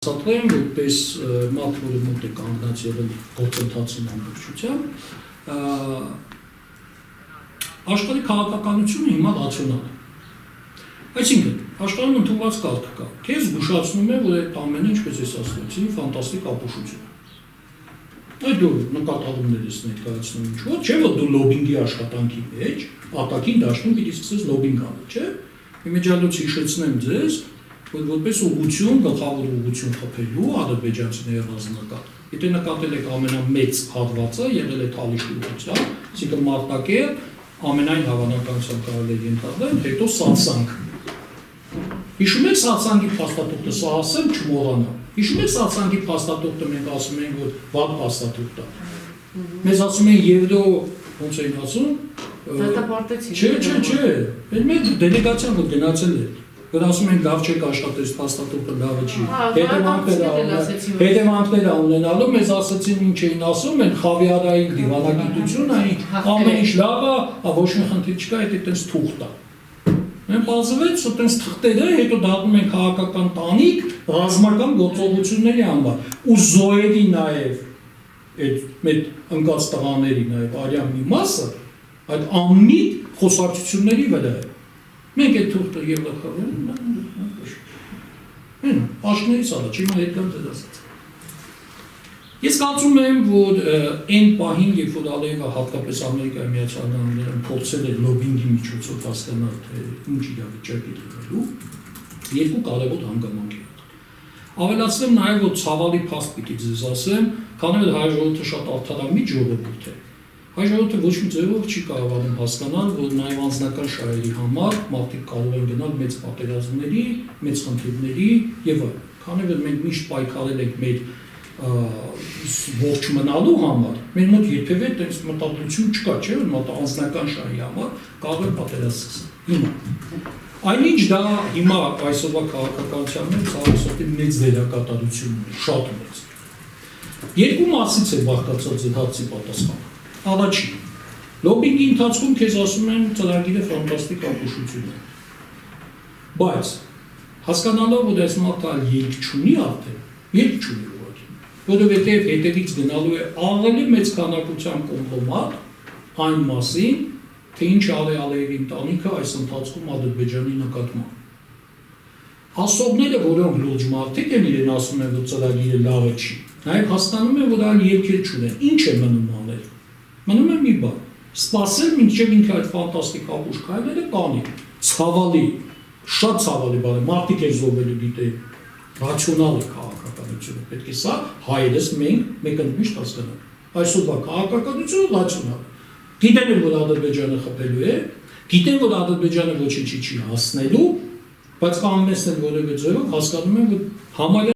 Սատրեմ, որպես մարդ, որը մոտ է կանգնած եղել գործընթացին ամբողջությամբ, աշխարհի քաղաքականությունը հիմա ռացիոնալ է։ Այսինքն, աշխարհում ընդունված կարգ կա։ Քեզ զգուշացնում է, որ այդ ամենը, ինչպես ես ասացի, ֆանտաստիկ ապուշություն է։ Այդ դու նկատառումներ ես ներկայացնում ինչ-որ, չէ՞ որ դու լոբինգի աշխատանքի մեջ, արտաքին դաշտում պիտի սկսես լոբինգ անել, չէ՞։ Իմիջիալոց հիշեցնեմ ձեզ, որ որպես ուղղություն, գլխավոր ուղղություն խփելու ադրբեջանցիների ռազմական։ Եթե նկատել եք ամենամեծ հատվածը եղել է Թալիշի ուղղությամբ, այսինքն Մարտակերտ, ամենայն հավանականությամբ կարելի է ենթադրել, հետո Սարսանք։ Հիշում եք Սարսանկի փաստաթուղթը, սա ասեմ չմոռանամ։ Հիշում եք Սարսանկի փաստաթուղթը մենք ասում ենք, որ վատ փաստաթուղթ է։ Մեզ ասում են Եվրո, ոնց էին ասում։ Դատապարտեցին։ Չէ։ Այդ մեր դելեգացիան որ գնացել է։ Որ ասում են լավ չեք աշխատել, փաստաթուղթը լավը չի։ Հետևանքները ունենալու մեզ ասացին ինչ էին ասում, են խավիարային դիվանագիտությունը, ամեն ինչ լավ է, ոչ մի խնդիր չկա, այդ այդպես թուղթ է։ Մենք բազվեց, այդպես թղթերը, հետո դառնում են քաղաքական տանիք, ռազմական գործողությունների համար։ Ու զոհերի նաև այդ մեր ընկած տղաների նաև արյան մի մասը այդ անմիտ խոսակցությունների վրա է։ Մենք այդ թուղթը եւ լքավորում ենք։ Աշխներից ալա, չիմա հետ կամ դες ասած։ Ես կարծում եմ, որ այն պահին, երբ որ Ալիևը հատկապես Ամերիկայի Միացյալ Նահանգներում փորձել է լոբինգի միջոցով հասկանալ, թե ինչ իրավիճակ է լինելու, երկու կարևոր հանգամանք է։ Ավելացնեմ նաև, որ ցավալի փաստ պիտի ձեզ ասեմ, քանի որ հայ ժողովուրդը շատ արդարամիտ ժողովուրդ է։ Հայ ժողովուրդը ոչ մի ձևով չի կարողանում հասկանալ, որ նաև անձնական շահերի համար մարդիկ կարող են գնալ մեծ պատերազմների, մեծ խնդիրների եւ այլն։ Քանի որ մենք միշտ պայքարել ենք մեր ողջ մնալու համար, մեր մոտ երբևէ այդպես մտածություն չկա, չէ՞, որ մոտ անձնական շահի համար կարող է պատերազմ սկսել։ Հիմա այնինչ դա հիմա այսօրվա քաղաքականության մեջ ցավոք մեծ դերակատարություն ունի, շատ մեծ։ Երկու մասից է բաղկացած այդ հարցի պատասխանը։ Առաջին, լոբինգի ընթացքում քեզ ասում են ծրագիրը ֆանտաստիկ ապուշություն է։ Բայց հասկանալով, որ այս մարդը ելք չունի արդեն, ելք չունի ուղղակի, որովհետև հետևից գնալու է ավելի մեծ քանակությամբ կոմպրոմատ այն մասին, թե ինչ արի Ալիևի ընտանիքը այս ընթացքում Ադրբեջանի նկատմամբ։ Ասողները, որոնք լուրջ մարդիկ են իրեն ասում են, որ ծրագիրը լավը չի, նաև հասկանում են, որ այլ ելքեր չունեն։ Ինչ է մնում անել։ Մնում է մի բան, սպասել մինչև ինքը այդ ֆանտաստիկ ապուշ քայլերը կանի, ցավալի, շատ ցավալի բան է, մարդիկ է զոհվելու դիտե, ռացիոնալ է քաղաքականությունը, պետք է սա հայերս մենք միշտ հասկանանք։ Այսօրվա քաղաքականությունը ռացիոնալ է։ Գիտեն են, որ Ադրբեջանը խփելու է, գիտեն, որ Ադրբեջանը ոչինչի չի հասնելու, բայց կանոնեսն են որևէ ձևով հասկանում են, որ համարյա